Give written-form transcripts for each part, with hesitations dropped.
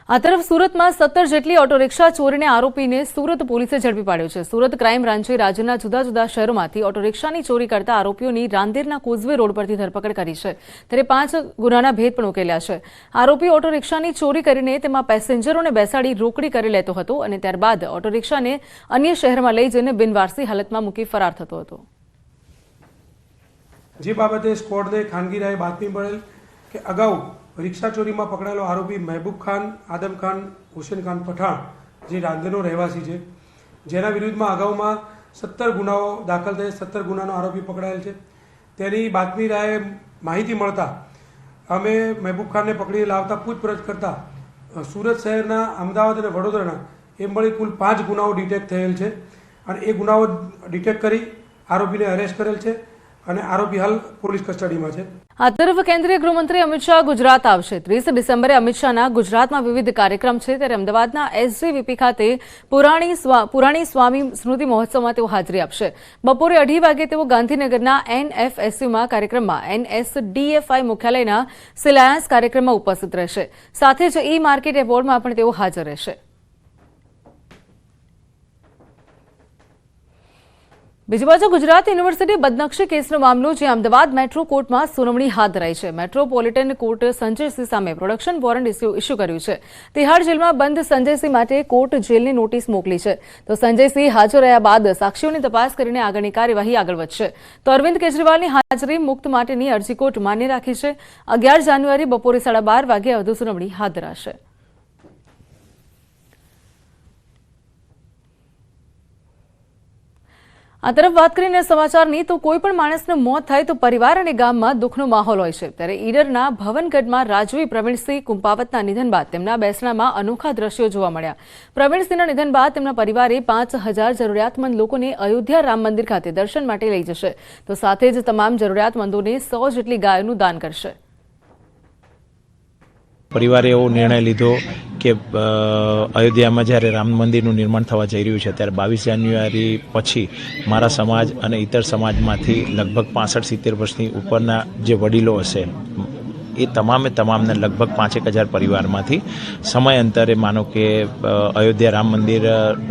આ તરફ સુરતમાં 17 જેટલી ઓટો રિક્ષા ચોરીને આરોપીને સુરત પોલીસે ઝડપી પાડ્યો છે। સુરત ક્રાઇમ બ્રાન્ચે રાજ્યના જુદા જુદા શહેરોમાંથી ઓટો રિક્ષાની ચોરી કરતા આરોપીઓની રાંદેરના કોઝવે રોડ પરથી ધરપકડ કરી છે। ત્યારે 5 ગુનાના ભેદ પણ ઉકેલ્યા છે। આરોપી ઓટો રિક્ષાની ચોરી કરીને તેમાં પેસેન્જરોને બેસાડી રોકડી કરી લેતો હતો અને ત્યારબાદ ઓટો રિક્ષાને અન્ય શહેરમાં લઈ જઈને બિનવારસી હાલતમાં મૂકી ફરાર થતો હતો। જે બાબતે સ્ક્વોડને ખાનગી રાહે બાતમી મળેલ કે અગાઉ रिक्शा चोरी में पकड़ेलो आरोपी महबूब खान, आदम खान, हुसैन खान पठाण जे रांदेरनो रहेवासी है, जेना विरुद्ध में अगाऊ में 17 गुनाओ दाखल थे। 17 गुनानो आरोपी पकड़ायेल है। तेनी बातमी राहे माहिती मळता अमे महबूब खान ने पकड़ी लावता पूछपरछ करता सूरत शहरना, अमदावाद और वडोदराना एम मळी कुल 5 गुनाओ डिटेक्ट थयेल है और ए गुनाओ डिटेक्ट करी आरोपी ने अरेस्ट करेल है અને આરોપી હાલ પોલીસ કસ્ટડીમાં છે। આ તરફ કેન્દ્રીય ગૃહમંત્રી અમિત શાહ ગુજરાત આવશે। 30 ડિસેમ્બરે અમિત શાહના ગુજરાતમાં વિવિધ કાર્યક્રમ છે, ત્યારે અમદાવાદના એસજીવીપી ખાતે પુરાણી સ્વામી સ્મૃતિ મહોત્સવમાં તેઓ હાજરી આપશે। બપોરે 2:30 વાગે તેઓ ગાંધીનગરના એનએફએસયુમાં કાર્યક્રમમાં એનએસડીએફઆઈ મુખ્યાલયના શિલાન્યાસ કાર્યક્રમમાં ઉપસ્થિત રહેશે। સાથે જ ઈ માર્કેટ એવોર્ડમાં પણ તેઓ હાજર રહેશે। બીજી બાજુ ગુજરાત યુનિવર્સિટી બદનક્ષી કેસનો મામલો જે અમદાવાદ મેટ્રો કોર્ટમાં સુનાવણી હાથ ધરાઈ છે। મેટ્રોપોલિટન કોર્ટે સંજયસિંહ સામે પ્રોડક્શન વોરંટ ઇસ્યુ કર્યું છે। તિહાડ જેલમાં બંધ સંજયસિંહ માટે કોર્ટ જેલની નોટિસ મોકલી છે। તો સંજયસિંહ હાજર રહ્યા બાદ સાક્ષીઓની તપાસ કરીને આગળની કાર્યવાહી આગળ વધશે। તો અરવિંદ કેજરીવાલની હાજરી મુક્ત માટેની અરજી કોર્ટ માન્ય રાખી છે। 11 જાન્યુઆરી બપોરે 12:30 વાગે વધુ સુનાવણી હાથ ધરાશે। આ તરફ વાત કરીને સમાચારની તો કોઈ પણ માણસનું મોત થાય તો પરિવાર અને ગામમાં દુઃખનો માહોલ હોય છે। ત્યારે ઈડરના ભવનગઢમાં રાજવી પ્રવીણસિંહ કુંપાવતના નિધન બાદ તેમના બેસણામાં અનોખા દ્રશ્યો જોવા મળ્યા। પ્રવીણસિંહના નિધન બાદ તેમના પરિવારે 5000 જરૂરિયાતમંદ લોકોને અયોધ્યા રામ મંદિર ખાતે દર્શન માટે લઈ જશે। તો સાથે જ તમામ જરૂરિયાતમંદોને 100 જેટલી ગાયોનું દાન કરશે। પરિવારે એવો નિર્ણય લીધો કે અયોધ્યામાં જ્યારે રામ મંદિરનું નિર્માણ થવા જઈ રહ્યું છે ત્યારે 22 જાન્યુઆરી પછી મારા સમાજ અને ઇતર સમાજમાંથી લગભગ 65-70 વર્ષની ઉપરના જે વડીલો હશે એ તમામને લગભગ 5,000 પરિવારમાંથી સમયાંતરે માનો કે અયોધ્યા રામ મંદિર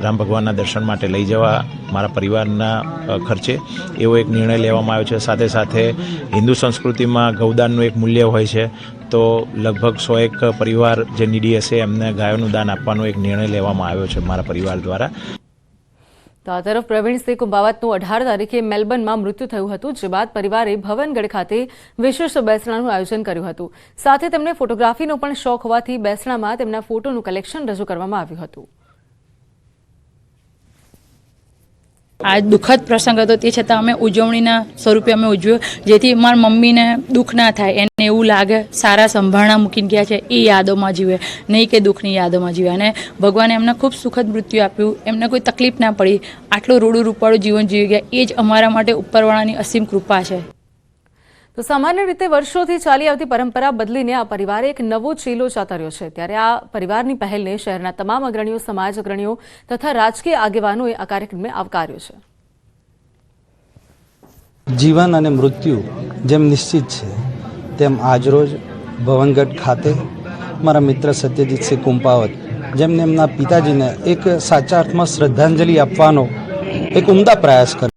રામ ભગવાનના દર્શન માટે લઈ જવા મારા પરિવારના ખર્ચે એવો એક નિર્ણય લેવામાં આવ્યો છે। સાથે સાથે હિન્દુ સંસ્કૃતિમાં ગૌદાનનું એક મૂલ્ય હોય છે, તો લગભગ 101 પરિવાર જે નીડી હશે એમને ગાયોનું દાન આપવાનો એક નિર્ણય લેવામાં આવ્યો છે મારા પરિવાર દ્વારા। તો આ તરફ પ્રવીણસિંહ કુંભાવતનું 18 તારીખે મેલબર્નમાં મૃત્યુ થયું હતું, જે બાદ પરિવારે ભવનગઢ ખાતે વિશેષ બેસણાનું આયોજન કર્યું હતું। સાથે તેમને ફોટોગ્રાફીનો પણ શોખ હોવાથી બેસણામાં તેમના ફોટોનું કલેક્શન રજૂ કરવામાં આવ્યું હતું। આ દુઃખદ પ્રસંગ હતો, તે છતાં અમે ઉજવણીના સ્વરૂપે અમે ઉજવ્યો, જેથી મારી મમ્મીને દુઃખ ના થાય, એને એવું લાગે સારા સંભાળણા મૂકીને ગયા છે એ યાદોમાં જીવે, નહીં કે દુઃખની યાદોમાં જીવે। અને ભગવાને એમને ખૂબ સુખદ મૃત્યુ આપ્યું, એમને કોઈ તકલીફ ના પડી, આટલું રૂડું રૂપાળું જીવન જીવી ગયા, એ જ અમારા માટે ઉપરવાળાની અસીમ કૃપા છે। તો સામાન્ય રીતે વર્ષોથી ચાલી આવતી પરંપરા બદલીને આ પરિવારે એક નવો ચીલો ચાતર્યો છે। ત્યારે આ પરિવારની પહેલને શહેરના તમામ અગ્રણીઓ, સમાજ અગ્રણીઓ તથા રાજકીય આગેવાનોએ આ કાર્યક્રમને આવકાર્યો છે। જીવન અને મૃત્યુ જેમ નિશ્ચિત છે તેમ આજરોજ ભવનગઢ ખાતે મારા મિત્ર સત્યજીતસિંહ કુંપાવત, જેમને એમના પિતાજીને એક સાચા અર્થમાં શ્રદ્ધાંજલિ આપવાનો એક ઉમદા પ્રયાસ કર્યો।